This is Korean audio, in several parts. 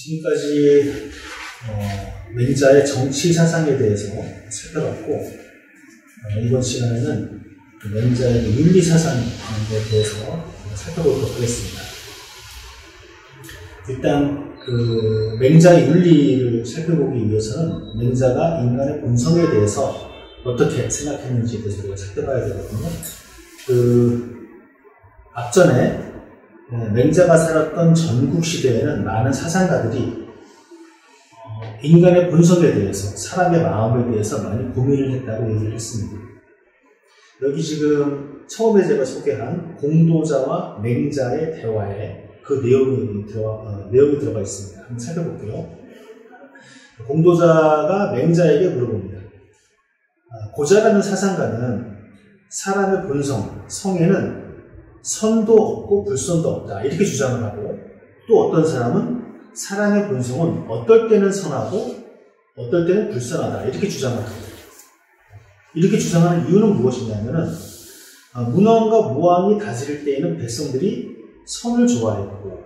지금까지 맹자의 정치 사상에 대해서 살펴봤고, 이번 시간에는 맹자의 윤리 사상에 대해서 살펴보도록 하겠습니다. 일단 그 맹자의 윤리를 살펴보기 위해서는 맹자가 인간의 본성에 대해서 어떻게 생각했는지에 대해서 우리가 살펴봐야 되거든요. 앞전에 맹자가 살았던 전국 시대에는 많은 사상가들이 인간의 본성에 대해서, 사람의 마음에 대해서 많이 고민을 했다고 얘기를 했습니다. 여기 지금 처음에 제가 소개한 공도자와 맹자의 대화에 그 내용이 들어가 있습니다. 한번 살펴볼게요. 공도자가 맹자에게 물어봅니다. 고자라는 사상가는 사람의 본성, 성에는 선도 없고 불선도 없다, 이렇게 주장을 하고, 또 어떤 사람은 사람의 본성은 어떨 때는 선하고 어떨 때는 불선하다, 이렇게 주장을 합니다. 이렇게 주장하는 이유는 무엇이냐면은 문왕과 무왕이 다스릴 때에는 백성들이 선을 좋아했고,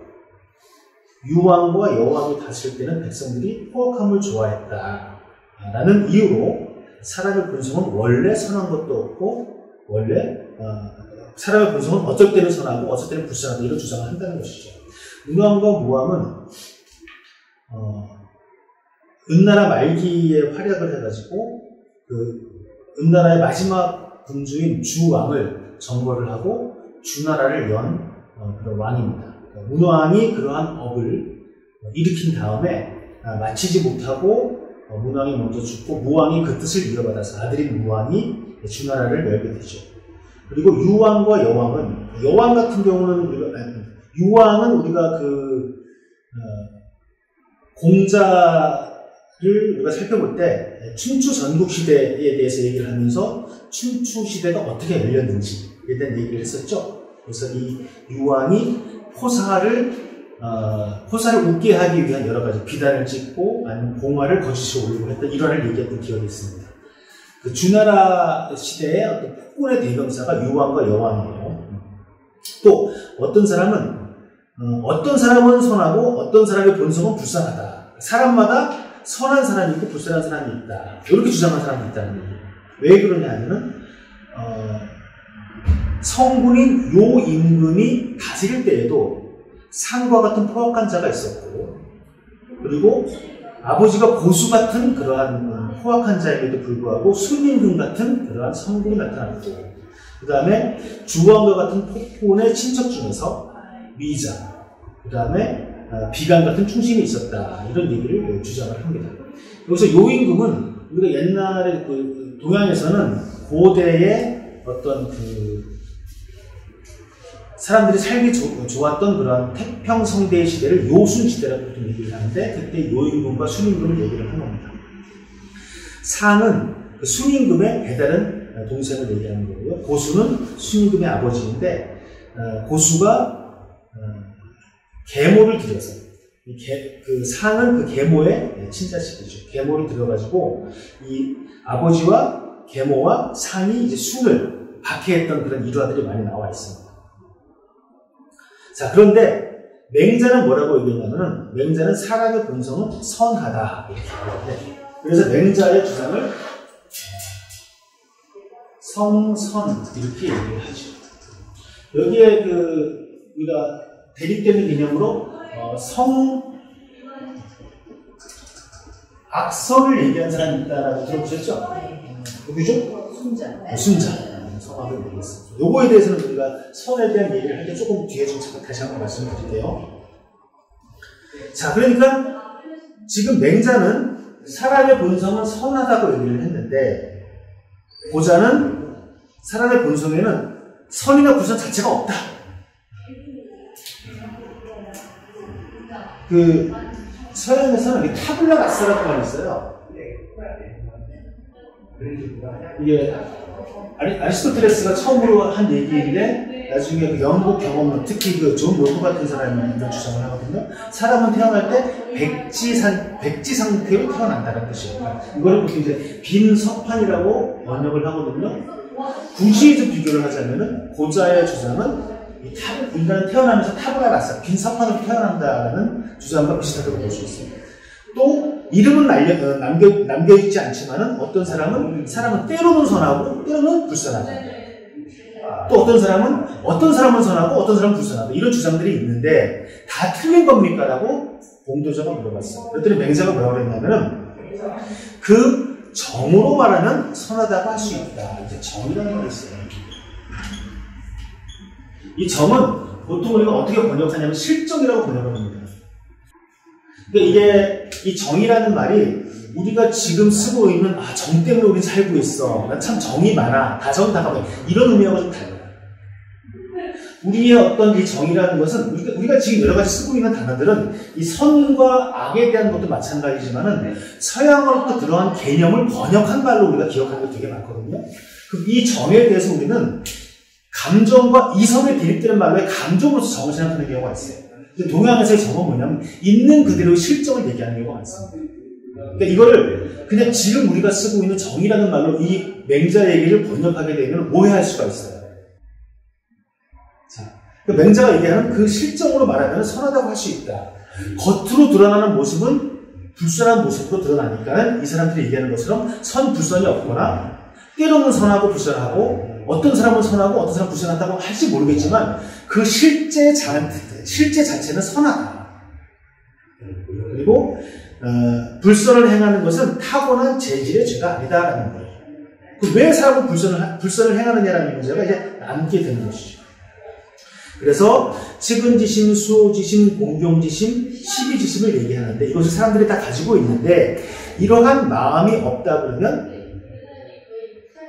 유왕과 여왕이 다스릴 때는 백성들이 포악함을 좋아했다 라는 이유로 사람의 본성은 원래 선한 것도 없고, 원래 사람의 본성은 어쩔 때는 선하고 어쩔 때는 불선하다, 이런 주장을 한다는 것이죠. 문왕과 무왕은 은나라 말기에 활약을 해가지고 은나라의 마지막 군주인 주왕을 정벌을 하고 주나라를 연 그런 왕입니다. 문왕이 그러한 업을 일으킨 다음에 마치지 못하고 문왕이 먼저 죽고, 무왕이 그 뜻을 이어받아서 아들인 무왕이 주나라를 열게 되죠. 그리고 유왕과 여왕은, 여왕 같은 경우는 유왕은 우리가 공자를 우리가 살펴볼 때 춘추 전국시대에 대해서 얘기를 하면서 춘추시대가 어떻게 열렸는지에 대한 얘기를 했었죠. 그래서 이 유왕이 포사를 웃게 하기 위한 여러 가지 비단을 찍고 아니면 봉화를 거짓으로 올리고 했던 일화를 얘기했던 기억이 있습니다. 그 주나라 시대의 어떤 폭군의 대명사가 유왕과 여왕이에요. 또 어떤 사람은 선하고 어떤 사람의 본성은 불선하다. 사람마다 선한 사람이 있고 불선한 사람이 있다, 이렇게 주장하는 사람이 있다는 거예요. 왜 그러냐 하면은 성군인 요 임금이 다스릴 때에도 상과 같은 포악한 자가 있었고, 그리고 아버지가 고수 같은 그러한 포악한 자에게도 불구하고 순임금 같은 그러한 성군이 나타났고, 그 다음에 주왕과 같은 폭군의 친척 중에서 미자, 그 다음에 비간 같은 충신이 있었다, 이런 얘기를 주장을 합니다. 여기서 요임금은 우리가 옛날에 동양에서는 고대의 어떤 사람들이 살기 좋았던 그런 태평성대의 시대를 요순시대라고 보통 얘기를 하는데, 그때 요임금과 순임금을 얘기를 한 겁니다. 상은 순임금의 배다른 동생을 얘기하는 거고요. 고수는 순임금의 아버지인데, 고수가 계모를 들여서, 상은 그 계모의 친자식이죠. 계모를 들여가지고 이 아버지와 계모와 상이 이제 순을 박해했던 그런 일화들이 많이 나와 있습니다. 자, 그런데 맹자는 뭐라고 얘기했냐면은, 맹자는 사람의 본성은 선하다, 이렇게 얘기하는데, 그래서 맹자의 주장을 성선, 이렇게 얘기를 하죠. 여기에 우리가 대립되는 개념으로 악설을 얘기한 사람이 있다라고 들어보셨죠? 누구죠? 순자. 성악을 얘기했습니다. 요거에 대해서는 우리가 선에 대한 얘기를 할 때 조금 뒤에 좀 다시 한번 말씀드릴게요. 자, 그러니까 지금 맹자는 사람의 본성은 선하다고 얘기를 했는데, 고자는 사람의 본성에는 선이나 불선 자체가 없다. 서양에서는 타블라 라사라고 말이 있어요. 이게 아리스토텔레스가 처음으로 한 얘기인데, 나중에 영국 경험론, 특히 존 로프 같은 사람이 이런 주장을 하거든요. 사람은 태어날 때 백지 상태로 태어난다는 뜻이에요. 이거를 보통 이제 빈 석판이라고 번역을 하거든요. 굳이 좀 비교를 하자면은 고자의 주장은 인간은 태어나면서 타고나봤어. 빈 서판으로 태어난다라는 주장과 비슷하다고 볼 수 있어요. 또 이름은 남겨있지 않지만은 어떤 사람은 때로는 선하고 때로는 불선하다. 또 어떤 사람은 선하고 어떤 사람은 불선하다. 이런 주장들이 있는데 다 틀린 겁니까? 라고 봉도자가 물어봤어요. 그랬더니 맹자가 뭐라고 그랬냐면은 그 정으로 말하면 선하다고 할 수 있다. 이제 정이라는 말이 있어요. 이 정은 보통 우리가 어떻게 번역하냐면 실정이라고 번역을 합니다. 그러니까 이게 이 정이라는 말이 우리가 지금 쓰고 있는 정 때문에 우리 살고 있어. 난 참 정이 많아. 다정다감해. 이런 의미하고 좀 달라요. 우리의 어떤 이 정이라는 것은 우리가 지금 여러 가지 쓰고 있는 단어들은 이 선과 악에 대한 것도 마찬가지지만은 서양어로부터 그러한 개념을 번역한 말로 우리가 기억하는 게 되게 많거든요. 이 정에 대해서 우리는 감정과 이성에 대립되는 말로 감정으로서 정을 생각하는 경우가 있어요. 동양에서의 정은 뭐냐면 있는 그대로의 실정을 얘기하는 경우가 많습니다. 그러니까 이거를 그냥 지금 우리가 쓰고 있는 정이라는 말로 이 맹자 얘기를 번역하게 되면 오해할 수가 있어요. 자, 그러니까 맹자가 얘기하는 그 실정으로 말하면 선하다고 할 수 있다. 겉으로 드러나는 모습은 불선한 모습으로 드러나니까 이 사람들이 얘기하는 것처럼 선불선이 없거나 때로는 선하고 불선하고 어떤 사람은 선하고 어떤 사람은 불선하다고 할지 모르겠지만 그 실제 자체는 선하다. 그리고 불선을 행하는 것은 타고난 재질의 죄가 아니다라는 거예요. 왜 사람은 불선을 행하느냐라는 문제가 이제 남게 되는 것이죠. 그래서 측은지심, 수호지심, 공경지심, 시비지심을 얘기하는데 이것을 사람들이 다 가지고 있는데 이러한 마음이 없다 그러면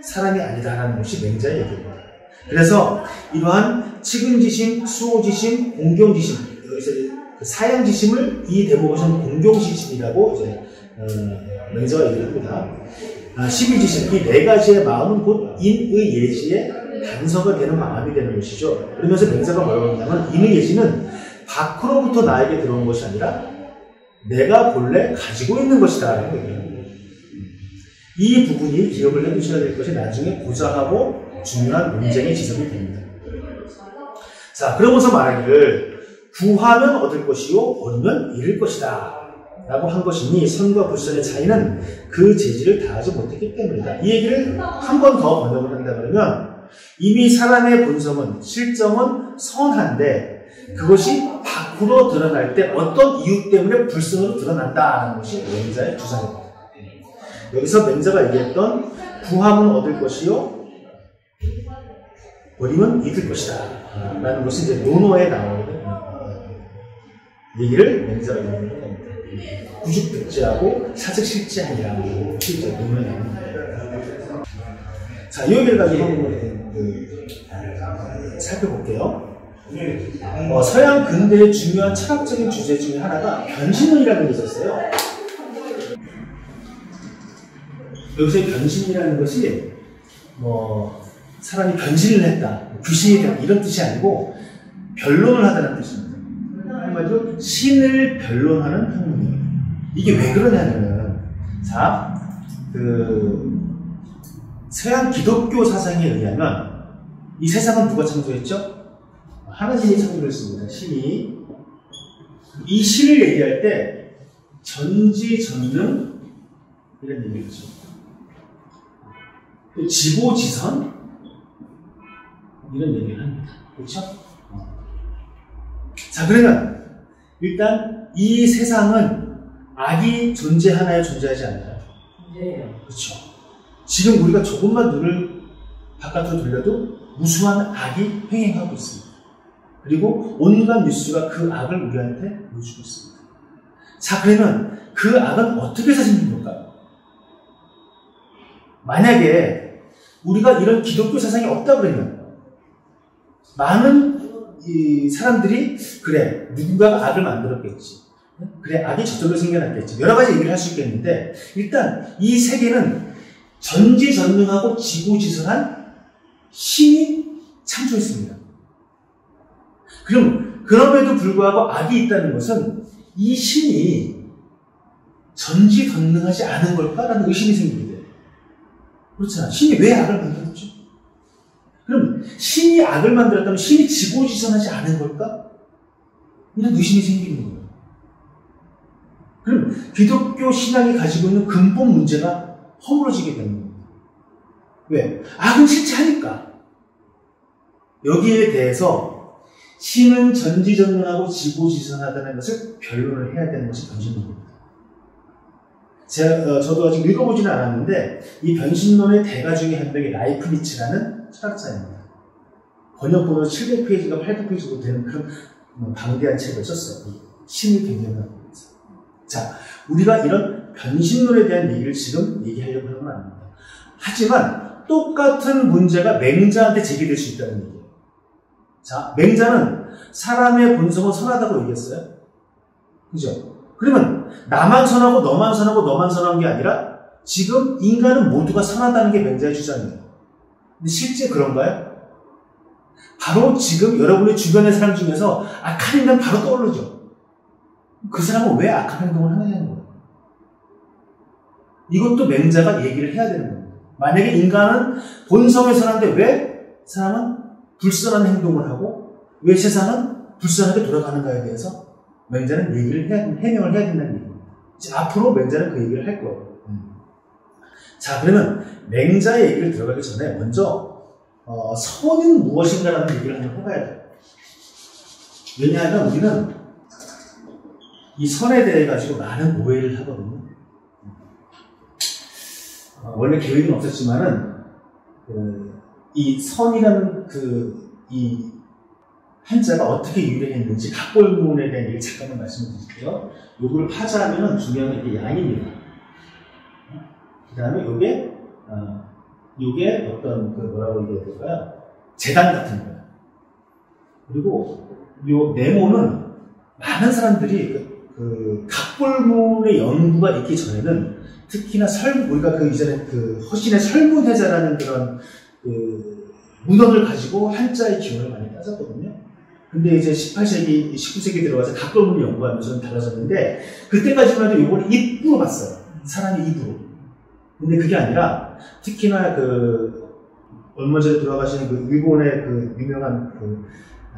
사람이 아니다라는 것이 맹자의 얘기입니다. 그래서 이러한 측은지심, 수호지심, 공경지심, 여기서 사양지심을 이 대목에서는 공경지심이라고 이제 맹자가 얘기를 합니다. 시비지심, 이 네 가지의 마음은 곧 인의 예지의 단서가 되는 마음이 되는 것이죠. 그러면서 맹자가 뭐라고 하냐면 인의 예지는 밖으로부터 나에게 들어온 것이 아니라 내가 본래 가지고 있는 것이다 라고 얘기합니다. 이 부분이 기억을 해두셔야 될 것이 나중에 고전하고 중요한 논쟁의 지점이 됩니다. 자, 그러면서 말하기를 구하면 얻을 것이요 얻으면 잃을 것이다 라고 한 것이니 선과 불선의 차이는 그 재질을 다하지 못했기 때문이다. 이 얘기를 한 번 더 번역을 한다 그러면 이미 사람의 본성은 실정은 선한데 그것이 밖으로 드러날 때 어떤 이유 때문에 불선으로 드러난다는 것이 맹자의 주장입니다. 여기서 맹자가 얘기했던 구하면 얻을 것이요 버리면 잃을 것이다 라는 것이 이제 논어에 나오는 얘기를 맹자가 얘기하는 겁니다. 구죽백지하고 사적실지하니라고 실제 논어에 나옵니다. 자, 이 얘기를 가지고 한번 살펴볼게요. 서양 근대의 중요한 철학적인 주제 중에 하나가 변신론이라는 게 있었어요. 여기서의 변신이라는 것이 사람이 변신을 했다, 귀신이 됐다 이런 뜻이 아니고 변론을 하다는 뜻입니다. 한마디로 신을 변론하는 학문이에요. 이게 왜 그러냐면은 서양 기독교 사상에 의하면 이 세상은 누가 창조했죠? 하나님이 창조했습니다. 신이. 이 신을 얘기할 때 전지전능 이런 얘기죠. 지고지선 이런 얘기를 합니다. 그렇죠? 자, 그러면 일단 이 세상은 악이 존재하나요? 존재하지 않나요? 네. 그렇죠. 지금 우리가 조금만 눈을 바깥으로 돌려도 무수한 악이 횡행하고 있습니다. 그리고 온갖 뉴스가 그 악을 우리한테 보여주고 있습니다. 자, 그러면 그 악은 어떻게 생긴 걸까요? 만약에 우리가 이런 기독교 사상이 없다 그러면 많은 이 사람들이 그래 누군가가 악을 만들었겠지, 그래 악이 저절로 생겨났겠지, 여러 가지 얘기를 할 수 있겠는데 일단 이 세계는 전지전능하고 지고지선한 신이 창조했습니다. 그럼에도 불구하고 악이 있다는 것은 이 신이 전지전능하지 않은 걸까라는 의심이 생기게 돼요. 그렇잖아. 신이 왜 악을 만들었죠? 그럼 신이 악을 만들었다면 신이 지고지선하지 않은 걸까? 이런 의심이 생기는 거예요. 그럼 기독교 신앙이 가지고 있는 근본 문제가 허물어지게 되는 겁니다. 왜? 악은 실체하니까. 여기에 대해서 신은 전지전능하고 지고지선하다는 것을 변론을 해야 되는 것이 변신론입니다. 저도 아직 읽어보지는 않았는데 이 변신론의 대가 중에 한 명이 라이프니츠라는 철학자입니다. 번역본으로 700페이지가 800페이지 정도 되는 그런 방대한 책을 썼어요. 신을 변경하기 위해서. 자, 우리가 이런 변신론에 대한 얘기를 지금 얘기하려고 하는 건 아닙니다. 하지만 똑같은 문제가 맹자한테 제기될 수 있다는 얘기예요. 자, 맹자는 사람의 본성은 선하다고 얘기했어요. 그죠? 그러면 나만 선하고 너만 선하고 너만 선한 게 아니라 지금 인간은 모두가 선하다는 게 맹자의 주장이에요. 근데 실제 그런가요? 바로 지금 여러분의 주변의 사람 중에서 악한 인간 바로 떠오르죠. 그 사람은 왜 악한 행동을 하느냐는 거예요. 이것도 맹자가 얘기를 해야 되는 겁니다. 만약에 인간은 본성에 선한데 왜 사람은 불선한 행동을 하고 왜 세상은 불선하게 돌아가는가에 대해서 맹자는 해명을 해야 된다는 얘기입니다. 이제 앞으로 맹자는 그 얘기를 할 거예요. 자, 그러면 맹자의 얘기를 들어가기 전에 먼저 선은 무엇인가라는 얘기를 한번 해봐야 돼요. 왜냐하면 우리는 이 선에 대해 가지고 많은 오해를 하거든요. 원래 계획은 없었지만은 이 선이라는 이 한자가 어떻게 유래했는지 각골문에 대한 얘기 잠깐만 말씀드릴게요. 요거를 파자하면 중요한 게 이게 양입니다. 그 다음에 요게 어떤 뭐라고 얘기해야 될까요? 재단 같은 거예요. 그리고 요 네모는 많은 사람들이 각골문의 연구가 있기 전에는 특히나 우리가 이전에 허신의 설문해자라는 그런 문헌을 가지고 한자의 기원을 많이 따졌거든요. 근데 이제 18세기, 19세기 들어가서 각골문을 연구하면서 달라졌는데, 그때까지만 해도 요걸 입으로 봤어요. 사람이 입으로. 근데 그게 아니라, 특히나 얼마 전에 돌아가신 일본의 유명한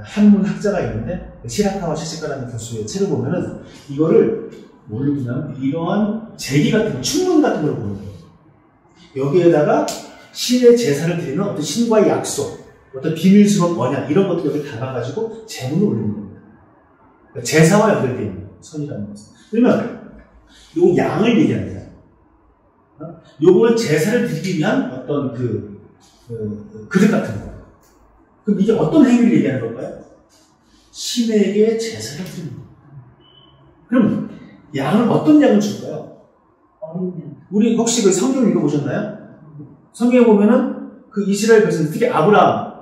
한문 학자가 있는데, 시라카와 시시카라는 교수의 책을 보면은, 이거를 뭘로 보냐면, 이러한 제기 같은, 충문 같은 걸 보는 거예요. 여기에다가 신의 제사를 드리는 어떤 신과의 약속, 어떤 비밀스러운 언약, 이런 것들 여기 담아가지고 제문을 올리는 겁니다. 그러니까 제사와 연결되어 있는 선이라는 것은. 그러면 요 양을 얘기합니다. 요거는 제사를 드리기 위한 어떤 그릇 같은 거. 그럼 이게 어떤 행위를 얘기하는 걸까요? 신에게 제사를 드리는 겁니다. 그럼 양은 어떤 양을 줄까요? 우리 혹시 성경 읽어보셨나요? 성경에 보면은 이스라엘 백성들, 특히 아브라함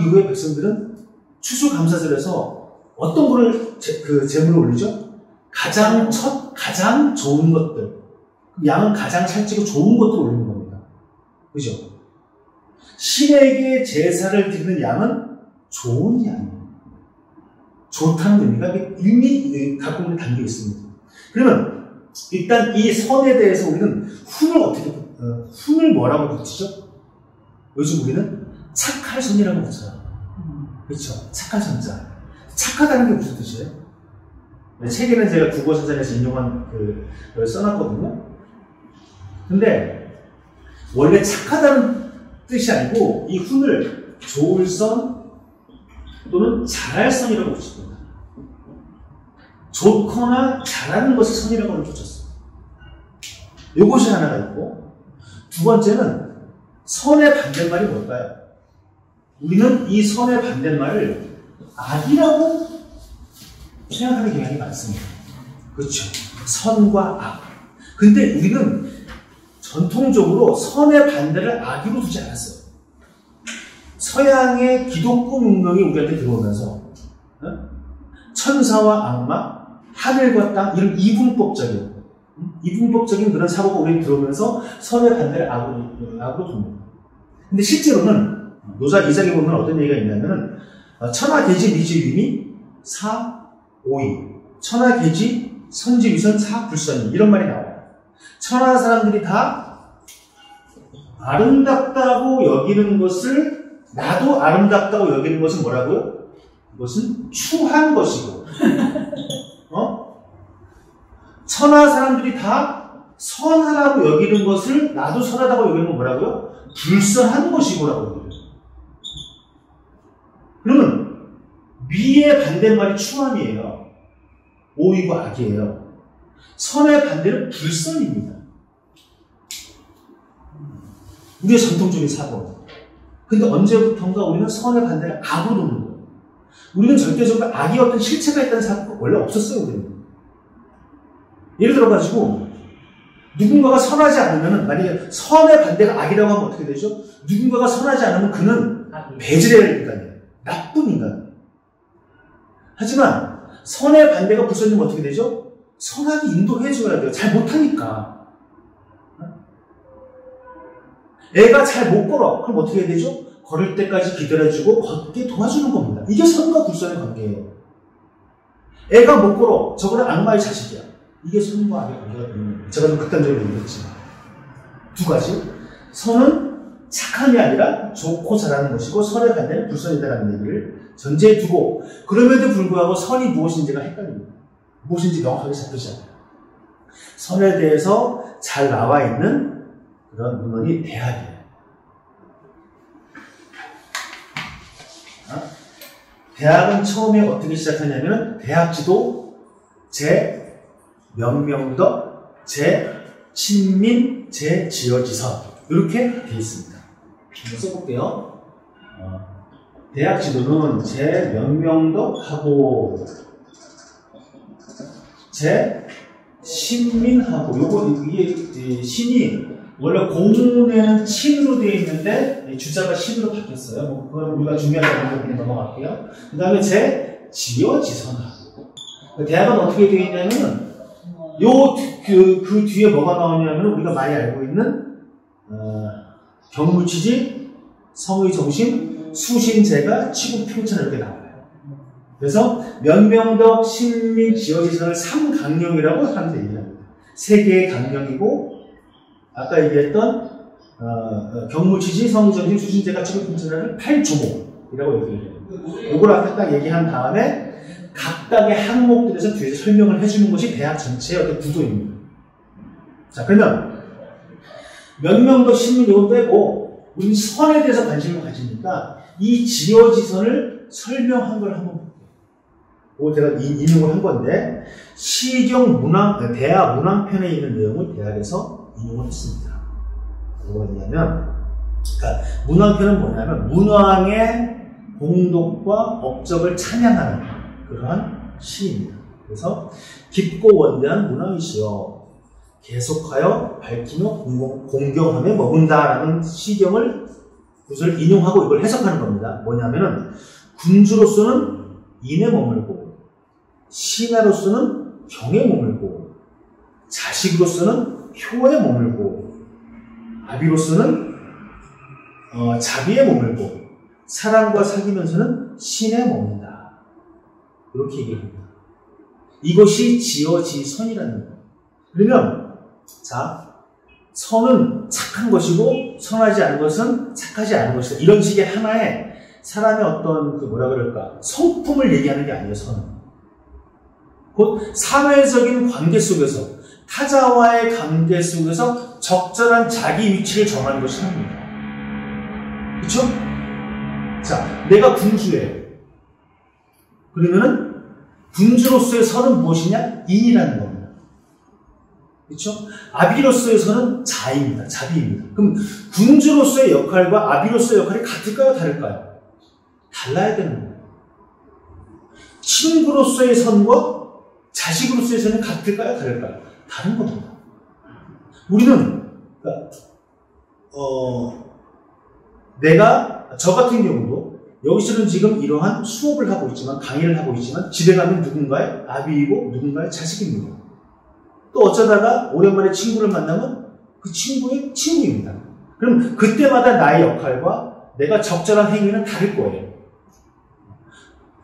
이후의 백성들은 추수감사절에서 어떤 거를 제물을 올리죠? 가장 좋은 것들. 양은 가장 살찌고 좋은 것들을 올리는 겁니다. 그죠? 신에게 제사를 드리는 양은 좋은 양이에요. 좋다는 의미가 이미 각국에 담겨 있습니다. 그러면 일단 이 선에 대해서 우리는 훈을 뭐라고 붙이죠? 요즘 우리는 착할 선이라고 붙여요. 그렇죠? 착할 선자. 착하다는 게 무슨 뜻이에요? 책에는 제가 국어사전에서 인용한 걸 써놨거든요. 근데 원래 착하다는 뜻이 아니고 이 훈을 좋을 선 또는 잘할 선이라고 붙입니다. 좋거나 잘하는 것을 선이라고 붙였어요. 이것이 하나가 있고, 두 번째는 선의 반대말이 뭘까요? 우리는 이 선의 반대말을 악이라고 생각하는 경향이 많습니다. 그렇죠? 선과 악. 근데 우리는 전통적으로 선의 반대를 악으로 두지 않았어요. 서양의 기독교 문명이 우리한테 들어오면서 천사와 악마, 하늘과 땅, 이런 이분법적인 그런 사고가 우리에 들어오면서 선의 반대를 악으로 둡니다. 근데 실제로는 노자 2장에 보면 어떤 얘기가 있냐면은 천하계지 미지위미 사오이, 천하계지 선지위선 사불선이, 이런 말이 나와요. 천하 사람들이 다 아름답다고 여기는 것을 나도 아름답다고 여기는 것은 뭐라고요? 이것은 추한 것이고 천하 사람들이 다 선하다고 여기는 것을 나도 선하다고 여기는 건 뭐라고요? 불선한 것이고라고 여기는. 그러면 미의 반대말이 추함이에요. 오이고 악이에요. 선의 반대는 불선입니다. 우리의 전통적인 사고. 근데 언제부턴가 우리는 선의 반대를 악으로 놓는 거예요. 우리는 절대적으로 악이 어떤 실체가 있다는 사고가 원래 없었어요, 우리는. 예를 들어가지고, 누군가가 선하지 않으면, 만약에 선의 반대가 악이라고 하면 어떻게 되죠? 누군가가 선하지 않으면 그는 배지레 인간이에요. 나쁜 인간. 하지만, 선의 반대가 불선이면 어떻게 되죠? 선하게 인도해줘야 돼요. 잘 못하니까. 애가 잘 못 걸어. 그럼 어떻게 해야 되죠? 걸을 때까지 기다려주고 걷게 도와주는 겁니다. 이게 선과 불선의 관계예요. 애가 못 걸어. 저거는 악마의 자식이야. 이게 선과 악의 관계가 되는 거예요. 제가 좀 극단적으로 얘기했지만. 두 가지. 선은 착함이 아니라 좋고 잘하는 것이고 선의 반대는 불선이다라는 얘기를 전제에 두고 그럼에도 불구하고 선이 무엇인지가 헷갈립니다. 무엇인지 명확하게 잡히지 않아요. 선에 대해서 잘 나와 있는 그런 문헌이 대학이에요. 대학은 처음에 어떻게 시작하냐면 대학지도 제 명명덕 제 친민 제 지어지선 이렇게 되어 있습니다. 한번 써볼게요. 대학지도는 제 명명덕하고 제 신민하고 이게 신이 원래 공문에는 친으로 되어 있는데 주자가 신으로 바뀌었어요. 뭐 그건 우리가 중요하지 않은 거 그냥 넘어갈게요. 그 다음에 제 지어지선하고 대학은 어떻게 되어 있냐면 그 뒤에 뭐가 나오냐면 우리가 많이 알고 있는 경무치지 성의 정신 수신제가 치국 표천 이렇게 나와요. 그래서 면명덕 신민 지어지선을 3강령이라고 사람들이 얘기합니다. 3개의 강령이고 아까 얘기했던 경무치지, 성의정신, 수신제가 치국 표천을 8조목이라고 얘기해요. 이걸 아까 딱 얘기한 다음에 각각의 항목들에서 뒤에서 설명을 해주는 것이 대학 전체의 어떤 구도입니다. 자, 그러면 면명덕 신민 이거 빼고 우리 선에 대해서 관심을 가지니까 이 지어지선을 설명한 걸 한번 볼게요. 이거 제가 인용을 한 건데 시경 문왕, 대학 문왕편에 있는 내용을 대학에서 인용을 했습니다. 뭐냐면 그러니까 문왕편은 뭐냐면 문왕의 공덕과 업적을 찬양하는 그러한 시입니다. 그래서 깊고 원대한 문왕이시여 계속하여 밝히며 공경함에 머문다라는 시경을 구절을 인용하고 이걸 해석하는 겁니다. 뭐냐면은 군주로서는 인에 머물고 신하로서는 경에 머물고 자식으로서는 효에 머물고 아비로서는 자비에 머물고 사랑과 사귀면서는 신에 머문다. 이렇게 얘기합니다. 이것이 지어지선이라는 거예요. 그러면 자 선은 착한 것이고 선하지 않은 것은 착하지 않은 것이다. 이런 식의 하나의 사람의 어떤 그 뭐라 그럴까 성품을 얘기하는 게 아니에요. 선은 곧 사회적인 관계 속에서 타자와의 관계 속에서 적절한 자기 위치를 정하는 것이 선입니다. 그렇죠? 자, 내가 군주예요. 그러면은 군주로서의 선은 무엇이냐? 인이라는 겁니다. 그렇죠? 아비로서의 선은 자입니다. 자비입니다. 그럼 군주로서의 역할과 아비로서의 역할이 같을까요? 다를까요? 달라야 되는 거예요. 친구로서의 선과 자식으로서의 선은 같을까요? 다를까요? 다른 겁니다. 우리는 그러니까 내가 저 같은 경우도 여기서는 지금 이러한 수업을 하고 있지만 강의를 하고 있지만 집에 가면 누군가의 아비이고 누군가의 자식입니다. 또 어쩌다가 오랜만에 친구를 만나면 그 친구의 친구입니다. 그럼 그때마다 나의 역할과 내가 적절한 행위는 다를 거예요.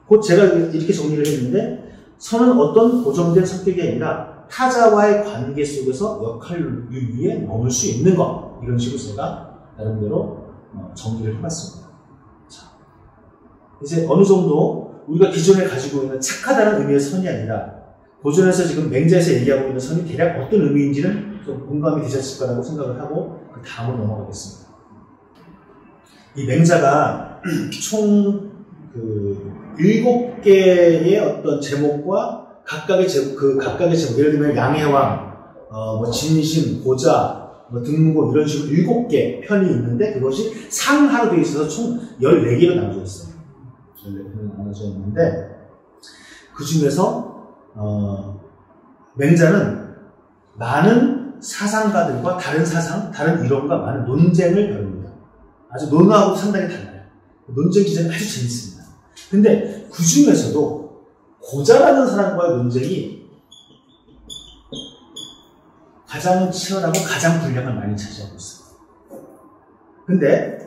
곧 제가 이렇게 정리를 했는데 선은 어떤 고정된 성격이 아니라 타자와의 관계 속에서 역할 유의에 머물 수 있는 것 이런 식으로 제가 나름대로 정리를 해봤습니다. 자, 이제 어느 정도 우리가 기존에 가지고 있는 착하다는 의미의 선이 아니라 고전에서 지금 맹자에서 얘기하고 있는 선이 대략 어떤 의미인지는 좀 공감이 되셨을 거라고 생각을 하고 그 다음으로 넘어가겠습니다. 이 맹자가 총 7개의 어떤 제목과 각각의 제목, 예를 들면 양해왕, 진심, 고자, 등무고 이런 식으로 7개 편이 있는데 그것이 상하로 되어 있어서 총 14개로 나눠져 있어요. 14개로 나눠져 있는데 그 중에서 맹자는 많은 사상가들과 다른 사상, 다른 이론과 많은 논쟁을 벌입니다. 아주 논어하고 상당히 달라요. 논쟁 기전이 아주 재밌습니다. 근데 그 중에서도 고자라는 사람과의 논쟁이 가장 치열하고 가장 분량을 많이 차지하고 있어요. 근데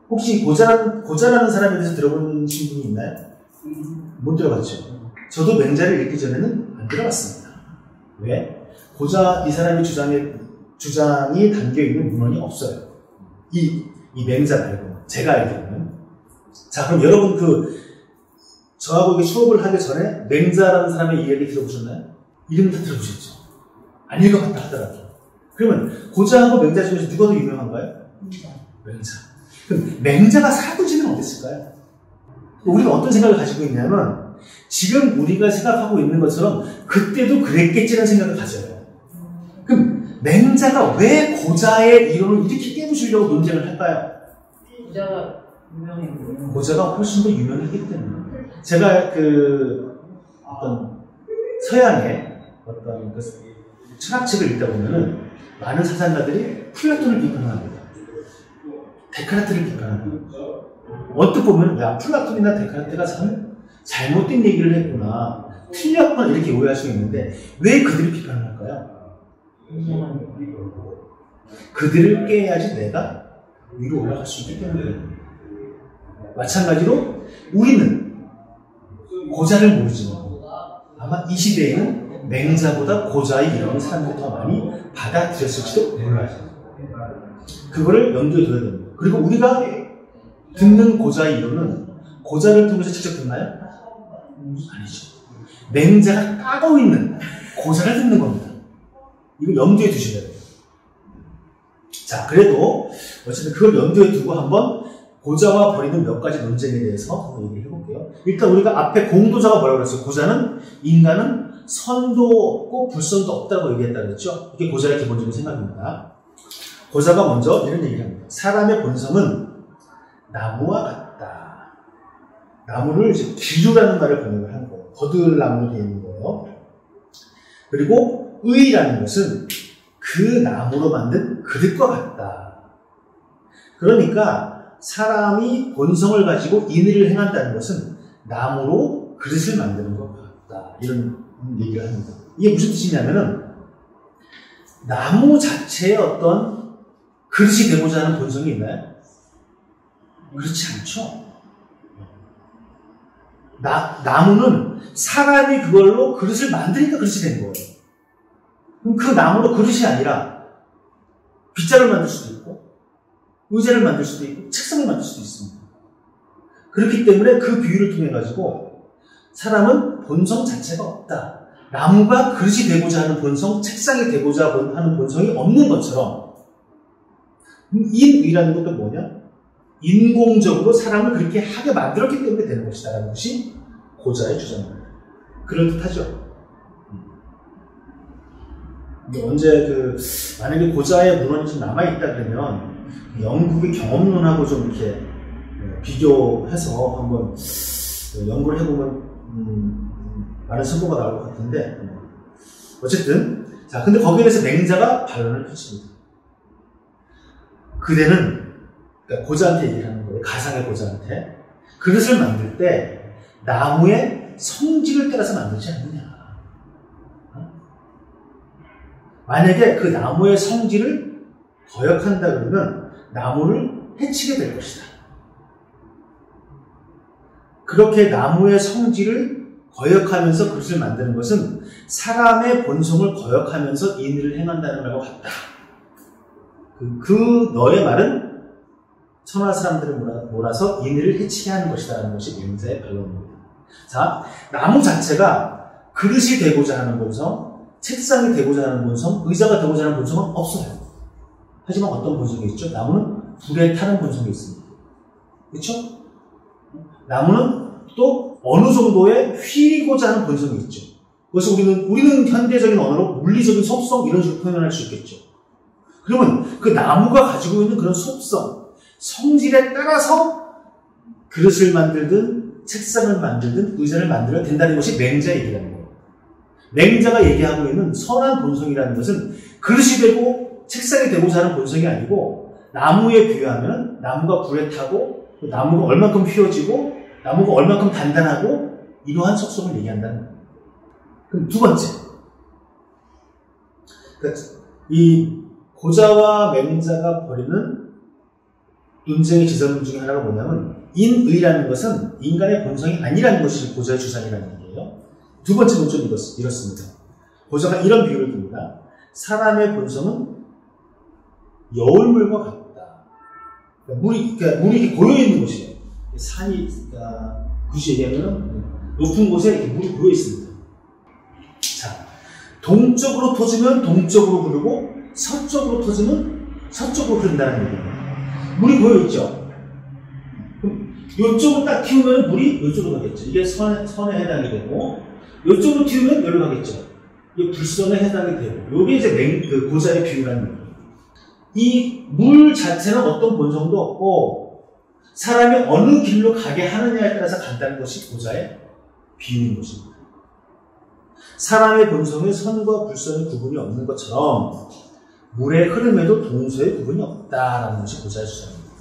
혹시 고자라는 사람에 대해서 들어보신 분이 있나요? 못 들어봤죠? 저도 맹자를 읽기 전에는 안 들어봤습니다. 왜? 고자 이 사람의 주장이 담겨있는 문헌이 없어요. 이 맹자 말고 제가 알기로는. 자, 그럼 여러분 저하고 이게 수업을 하기 전에 맹자라는 사람의 이야기 들어보셨나요? 이름 다 들어보셨죠? 안 읽어봤다 하더라도. 그러면 고자하고 맹자 중에서 누가 더 유명한가요? 맹자. 그럼 맹자가 살았던 시대는 어땠을까요? 우리가 어떤 생각을 가지고 있냐면 지금 우리가 생각하고 있는 것처럼 그때도 그랬겠지라는 생각을 가져요. 그럼 맹자가 왜 고자의 이론을 이렇게 깨부수려고 논쟁을 할까요? 고자가 유명해요. 고자가 훨씬 더 유명했기 때문에. 제가 어떤 서양의 어떤 철학책을 읽다 보면은 많은 사상가들이 플라톤을 비판합니다. 데카르트를 비판합니다. 어떻게 보면 야 플라톤이나 데카르트가 참 잘못된 얘기를 했구나, 틀렸구나 이렇게 오해할 수 있는데 왜 그들이 비판을 할까요? 그들을 깨야지 내가 위로 올라갈 수 있기 때문에. 마찬가지로 우리는 고자를 모르지만 아마 이 시대에는 맹자보다 고자의 이론을 사람들이 더 많이 받아들였을지도 몰라요. 그거를 염두에 둬야 됩니다. 그리고 우리가 듣는 고자의 이론은 고자를 통해서 직접 듣나요? 아니죠. 맹자가 까고 있는 고자를 듣는 겁니다. 이거 염두에 두셔야 돼요. 자, 그래도 어쨌든 그걸 염두에 두고 한번 고자와 벌이는 몇 가지 논쟁에 대해서 얘기해 볼게요. 일단 우리가 앞에 공도자가 뭐라고 그랬어요? 고자는 인간은 선도 없고 불선도 없다고 얘기했다 그랬죠? 이게 고자의 기본적인 생각입니다. 고자가 먼저 이런 얘기를 합니다. 사람의 본성은 나무와 같다. 나무를 이제 기류라는 말을 번역을 한 거예요. 거들나무로 되어 있는 거예요. 그리고 의라는 것은 그 나무로 만든 그릇과 같다. 그러니까 사람이 본성을 가지고 인의를 행한다는 것은 나무로 그릇을 만드는 것 같다. 이런 얘기를 합니다. 이게 무슨 뜻이냐면은 나무 자체에 어떤 그릇이 되고자 하는 본성이 있나요? 그렇지 않죠. 나무는 사람이 그걸로 그릇을 만드니까 그릇이 된 거예요. 그럼 그 나무로 그릇이 아니라 빗자루를 만들 수도 있고 의자를 만들 수도 있고 책상을 만들 수도 있습니다. 그렇기 때문에 그 비유를 통해 가지고 사람은 본성 자체가 없다. 나무가 그릇이 되고자 하는 본성, 책상이 되고자 하는 본성이 없는 것처럼 인의라는 것도 뭐냐? 인공적으로 사람을 그렇게 하게 만들었기 때문에 되는 것이다 라는 것이 고자의 주장입니다. 그럴듯하죠? 언제 만약에 고자의 문헌이 좀 남아있다 그러면 영국의 경험론하고 좀 이렇게 비교해서 한번 연구를 해보면 많은 성과가 나올 것 같은데, 어쨌든 자, 근데 거기에 대해서 맹자가 반론을 펼칩니다. 그대는, 그러니까 고자한테 얘기를 하는 거예요. 가상의 고자한테. 그릇을 만들 때 나무의 성질을 따라서 만들지 않느냐. 만약에 그 나무의 성질을 거역한다 그러면 나무를 해치게 될 것이다. 그렇게 나무의 성질을 거역하면서 그릇을 만드는 것은 사람의 본성을 거역하면서 인의를 행한다는 말과 같다. 너의 말은 천하 사람들을 몰아서 인의를 해치게 하는 것이다 라는 것이 맹자의 반론입니다. 자, 나무 자체가 그릇이 되고자 하는 본성, 책상이 되고자 하는 본성, 의자가 되고자 하는 본성은 없어요. 하지만 어떤 본성이 있죠? 나무는 불에 타는 본성이 있습니다. 그렇죠? 나무는 또 어느 정도의 휘고자 하는 본성이 있죠. 그것을 우리는 현대적인 언어로 물리적인 속성 이런 식으로 표현할 수 있겠죠. 그러면 그 나무가 가지고 있는 그런 속성, 성질에 따라서 그릇을 만들든 책상을 만들든 의자를 만들어야 된다는 것이 맹자의 얘기라는 거예요. 맹자가 얘기하고 있는 선한 본성이라는 것은 그릇이 되고 책상이 되고자 하는 본성이 아니고 나무에 비유하면 나무가 불에 타고 나무가 얼만큼 휘어지고 나무가 얼만큼 단단하고 이러한 속성을 얘기한다는 거예요. 그럼 두 번째, 그러니까 이 고자와 맹자가 벌이는 논쟁의 지점 중에 하나가 뭐냐면 인의라는 것은 인간의 본성이 아니라는 것이 고자의 주장이라는 얘기예요. 두 번째 논점이 이렇습니다. 고자가 이런 비유를 듭니다. 사람의 본성은 여울물과 같다. 그러니까 물이 이렇게 고여있는 곳이에요. 산이, 굳이 얘기하면 높은 곳에 이렇게 물이 고여있습니다. 자, 동쪽으로 터지면 동쪽으로 흐르고 서쪽으로 터지면 서쪽으로 흐른다는 얘기예요. 물이 고여있죠. 그럼 이쪽으로 딱 튀우면 물이 이쪽으로 가겠죠. 이게 선에 해당이 되고 이쪽으로 튀우면 여기로 가겠죠. 이게 불선에 해당이 되고 이게 이제 고자의 비유라는 얘기예요. 이 물 자체는 어떤 본성도 없고 사람이 어느 길로 가게 하느냐에 따라서 간다는 것이 고자의 비유인 것입니다. 사람의 본성에 선과 불선의 구분이 없는 것처럼 물의 흐름에도 동서의 구분이 없다라는 것이 고자의 주장입니다.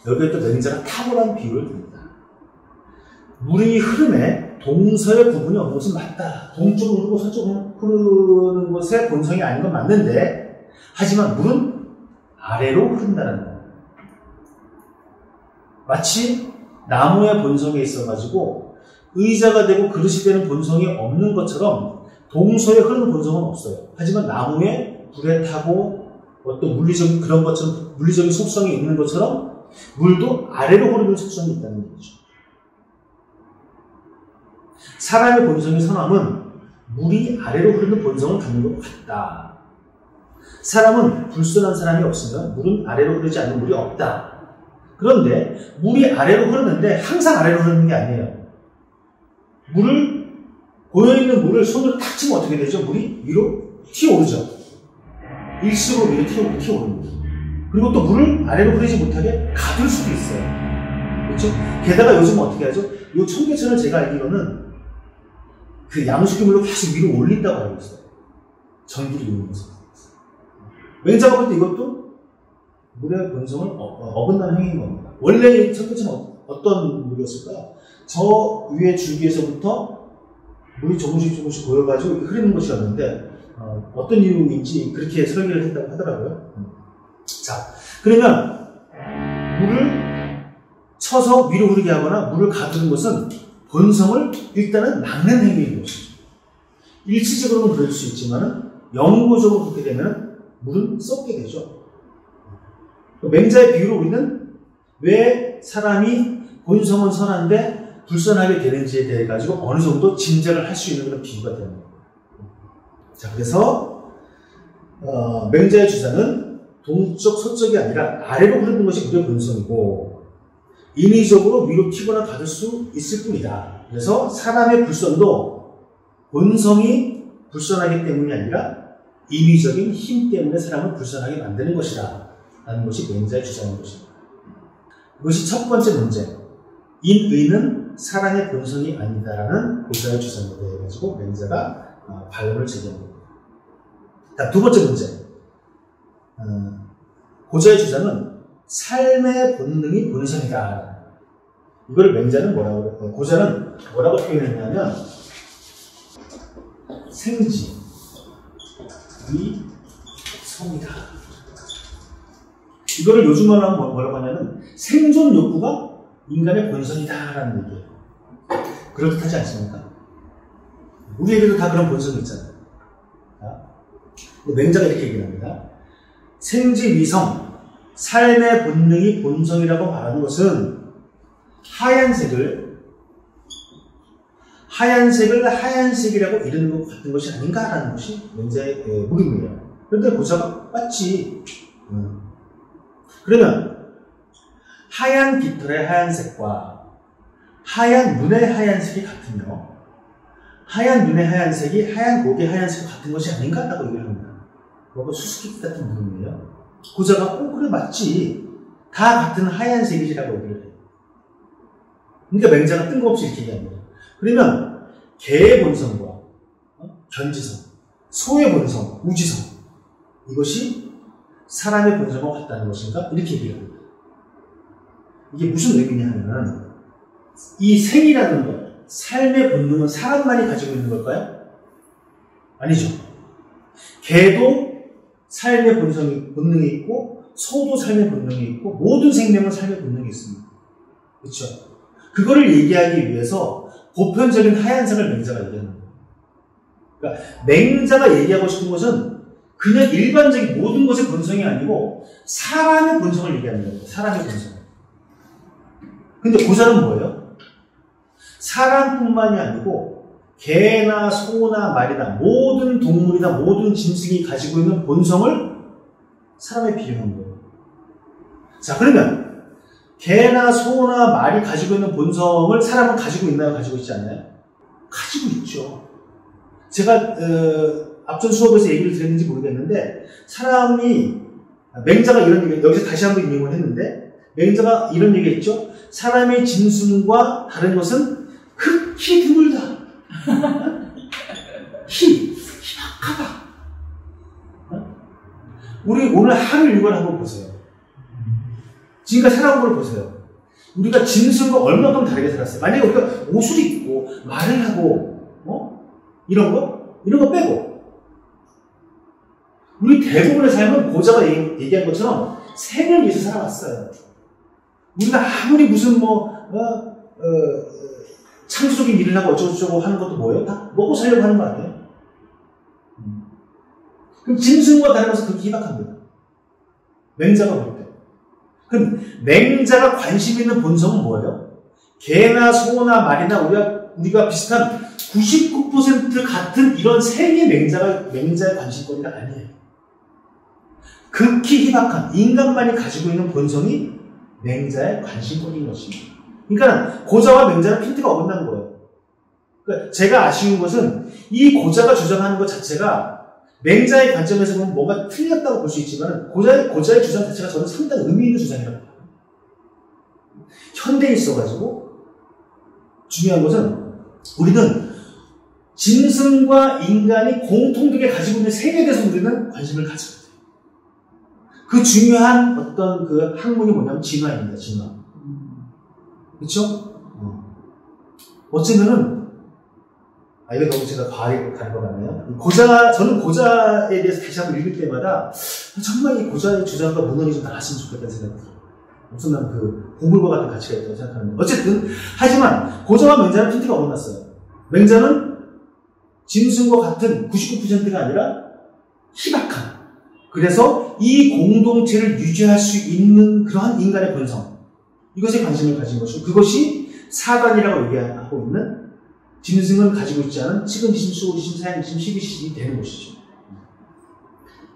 여기에 또 맹자가 탁월한 비유를 듭니다. 물의 흐름에 동서의 구분이 없는 것은 맞다. 동쪽으로 흐르고 서쪽으로 흐르는 것의 본성이 아닌 건 맞는데 하지만 물은 아래로 흐른다는 거예요. 마치 나무의 본성에 있어가지고 의자가 되고 그릇이 되는 본성이 없는 것처럼 동서에 흐르는 본성은 없어요. 하지만 나무에 불에 타고 어떤 물리적인 그런 것처럼 물리적인 속성이 있는 것처럼 물도 아래로 흐르는 속성이 있다는 얘기죠. 사람의 본성의 선함은 물이 아래로 흐르는 본성을 갖는 것 같다. 사람은 불순한 사람이 없으면 물은 아래로 흐르지 않는 물이 없다. 그런데 물이 아래로 흐르는데 항상 아래로 흐르는 게 아니에요. 고여있는 물을 손으로 탁 치면 어떻게 되죠? 물이 위로 튀어오르죠. 일시로 위로 튀어오릅니다. 그리고 또 물을 아래로 흐르지 못하게 가둘 수도 있어요. 그렇죠? 게다가 요즘은 어떻게 하죠? 이 청계천을 제가 알기로는 그 양수기물로 계속 위로 올린다고 알고 있어요. 전기를 이용해서. 맹자가 볼 때 이것도 물의 본성을 어긋나는 행위인 겁니다. 원래 청계천은 어떤 물이었을까요? 저 위에 줄기에서부터 물이 조금씩 고여가지고 흐르는 것이었는데 어떤 이유인지 그렇게 설계를 했다고 하더라고요. 자, 그러면 물을 쳐서 위로 흐르게 하거나 물을 가두는 것은 본성을 일단은 막는 행위인 것이죠. 일시적으로는 그럴 수 있지만 영구적으로 그렇게 되면 물은 썩게 되죠. 맹자의 비유로 우리는 왜 사람이 본성은 선한데 불선하게 되는지에 대해 가지고 어느 정도 짐작을 할 수 있는 그런 비유가 되는 거예요. 자, 그래서 맹자의 주장은 동쪽, 서쪽이 아니라 아래로 흐르는 것이 우리의 본성이고 인위적으로 위로 튀거나 가둘 수 있을 뿐이다. 그래서 사람의 불선도 본성이 불선하기 때문이 아니라 인위적인 힘 때문에 사람을 불선하게 만드는 것이다. 라는 것이 맹자의 주장인 것입니다. 이것이 첫 번째 문제. 인의는 사람의 본성이 아니다라는 고자의 주장에 대해 가지고 맹자가 반론을 제기합니다. 자, 두 번째 문제. 고자의 주장은 삶의 본능이 본성이다. 이걸 맹자는 고자는 뭐라고 표현했냐면 생지, 의, 성이다. 이거를 요즘 말로 하면 뭐라고 하냐면 생존 욕구가 인간의 본성이다라는 얘기예요. 그럴듯하지 않습니까? 우리에게도 다 그런 본성이 있잖아요. 맹자가 이렇게 얘기합니다. 생지위성, 삶의 본능이 본성이라고 말하는 것은 하얀색을 하얀색이라고 이르는 것 같은 것이 아닌가라는 것이 맹자의 물음이에요. 그런데 고자가 맞지. 그러면 하얀 깃털의 하얀색과 하얀 눈의 하얀색이 같으며 하얀 눈의 하얀색이 하얀 목의 하얀색과 같은 것이 아닌가라고 얘기를 합니다. 그거 수수께끼 같은 물음이에요. 고자가 그래 맞지. 다 같은 하얀색이라고 얘기를 해요. 그러니까 맹자가 뜬금없이 이렇게 얘기합니다. 그러면 개의 본성과 견지성, 소의 본성, 우지성 이것이 사람의 본성과 같다는 것인가? 이렇게 얘기합니다. 이게 무슨 의미냐 하면 이 생이라는 것, 삶의 본능은 사람만이 가지고 있는 걸까요? 아니죠. 개도 삶의 본능이 있고 소도 삶의 본능이 있고 모든 생명은 삶의 본능이 있습니다. 그렇죠? 그거를 얘기하기 위해서 보편적인 하얀색을 맹자가 얘기하는 거예요. 그러니까 맹자가 얘기하고 싶은 것은 그냥 일반적인 모든 것의 본성이 아니고 사람의 본성을 얘기하는 거예요. 사람의 본성. 근데 고자는 뭐예요? 사람뿐만이 아니고 개나 소나 말이나 모든 동물이나 모든 짐승이 가지고 있는 본성을 사람에 비유한 거예요. 자, 그러면 개나 소나 말이 가지고 있는 본성을 사람은 가지고 있나요? 가지고 있지 않나요? 가지고 있죠. 제가 앞전 수업에서 얘기를 드렸는지 모르겠는데 사람이 맹자가 이런 얘기 여기서 다시 한번 인용을 했는데 맹자가 이런 얘기했죠. 사람의 짐승과 다른 것은 극히 드물다. 희박하다. 우리 오늘 하루 일과를 한번 보세요. 지금까지 살아온 걸 보세요. 우리가 짐승과 얼마큼 다르게 살았어요. 만약에 우리가 옷을 입고 말을 하고 이런 거 빼고 우리 대부분의 삶은 고자가 얘기한 것처럼 생을 위해서 살아왔어요. 우리가 아무리 무슨 창조적인 일을 하고 어쩌고저쩌고 하는 것도 뭐예요? 다 먹고 살려고 하는 거 아니에요? 그럼 짐승과 다른 것은 그렇게 희박합니다. 맹자가 볼 때. 그럼 맹자가 관심 있는 본성은 뭐예요? 개나 소나 말이나 우리가 비슷한 99% 같은 이런 생의 맹자의 관심거리가 아니에요. 극히 희박한 인간만이 가지고 있는 본성이 맹자의 관심거리인 것입니다. 그러니까 고자와 맹자는 핀트가 어긋난 거예요. 그러니까 제가 아쉬운 것은 이 고자가 주장하는 것 자체가 맹자의 관점에서 보면 뭔가 틀렸다고 볼 수 있지만 고자의 주장 자체가 저는 상당히 의미 있는 주장이라고 봐요. 현대에 있어가지고 중요한 것은 우리는 짐승과 인간이 공통되게 가지고 있는 세계에 대해서 우리는 관심을 가져야 돼요. 그 중요한 어떤 그 학문이 뭐냐면 진화입니다. 진화. 그렇죠? 어쩌면은 이거 너무 제가 과하게 가는 것 같네요. 저는 고자에 대해서 다시 한번 읽을 때마다 정말 이 고자의 주장과 문헌이 좀 나왔으면 좋겠다는 생각이 들어요. 엄청난 그 보물과 같은 가치가 있다고 생각하는데 어쨌든 하지만 고자와 맹자는 핀트가 어긋났어요. 맹자는 짐승과 같은 99%가 아니라 희박한 그래서 이 공동체를 유지할 수 있는 그러한 인간의 본성 이것에 관심을 가진 것이고 그것이 사단이라고 얘기하고 있는 짐승은 가지고 있지 않은 측은지심, 수호지심, 사양지심, 시비지심이 되는 것이죠.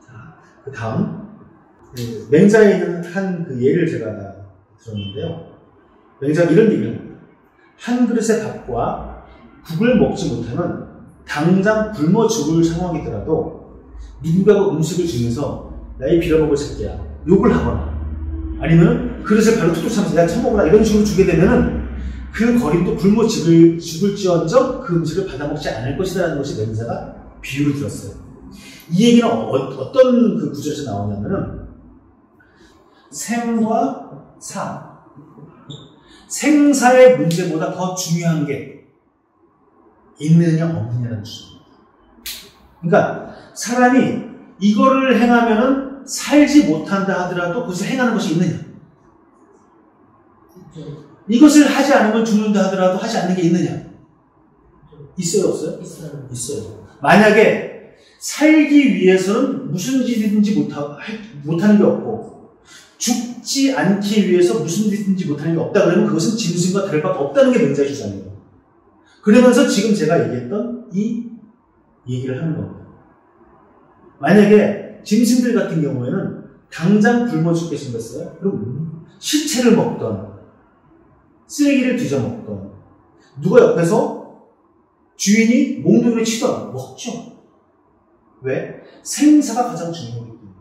자, 그 다음 맹자에 있는 한 그 예를 제가 들었는데요. 맹자가 이런 얘기를 합니다. 한 그릇의 밥과 국을 먹지 못하면 당장 굶어 죽을 상황이더라도 누군가가 음식을 주면서 야이 빌어먹을 새끼야 욕을 하거나 아니면 그릇을 발로 툭툭 차면서 야 처먹어라 이런 식으로 주게 되면은 그 거리도 굶어 죽을지언정 그 음식을 받아먹지 않을 것이라는 것이 맹자가 비유를 들었어요. 이 얘기는 어떤 그 구절에서 나오냐면은 생과 사 생사의 문제보다 더 중요한 게 있느냐 없느냐는 주제입니다. 그러니까 사람이 이거를 행하면은 살지 못한다 하더라도 그것을 행하는 것이 있느냐 이것을 하지 않으면 죽는다 하더라도 하지 않는 게 있느냐 있어요 없어요? 있어요. 만약에 살기 위해서는 무슨 짓이든지 못하는 게 없고 죽지 않기 위해서 무슨 일인지 못하는 게 없다 그러면 그것은 짐승과 다를 바가 없다는 게 맹자의 주장이에요. 그러면서 지금 제가 얘기했던 이 얘기를 하는 겁니다. 만약에 짐승들 같은 경우에는 당장 굶어 죽게 생겼어요. 그럼 시체를 먹던 쓰레기를 뒤져먹던 누가 옆에서 주인이 몽둥이를 치던 먹죠. 왜? 생사가 가장 중요하기 때문에.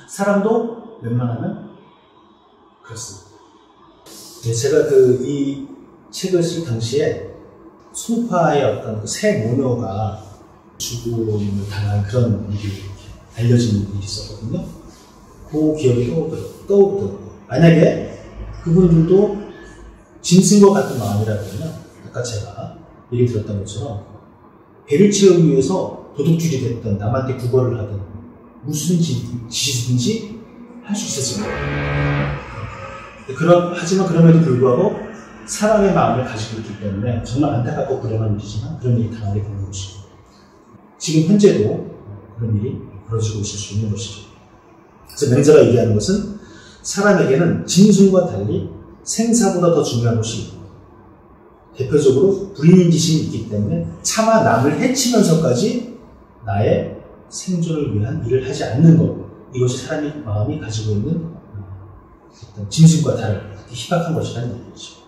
사람도 웬만하면 그렇습니다. 네, 제가 이 책을 쓸 당시에 송파의 어떤 새 모녀가 죽음을 당한 그런 일이 알려진 일이 있었거든요. 그 기억이 떠오르더라고요. 만약에 그분들도 짐승과 같은 마음이라면 아까 제가 얘기 들었던 것처럼 배를 채우기 위해서 도둑질이 됐든 남한테 구걸을 하든 무슨 짓이든지 할 수 있었을 거예요. 하지만 그럼에도 불구하고 사람의 마음을 가지고 있기 때문에 정말 안타깝고 불행한 일이지만 그런 일이 당하게 되는 것이고 지금 현재도 그런 일이 벌어지고 있을 수 있는 것이죠. 그래서 맹자가 얘기하는 것은 사람에게는 짐승과 달리 생사보다 더 중요한 것이 대표적으로 불인인 짓이 있기 때문에 차마 남을 해치면서까지 나의 생존을 위한 일을 하지 않는 것, 이것이 사람의 마음이 가지고 있는 어떤 짐승과 다른 희박한 것이라는 얘기죠.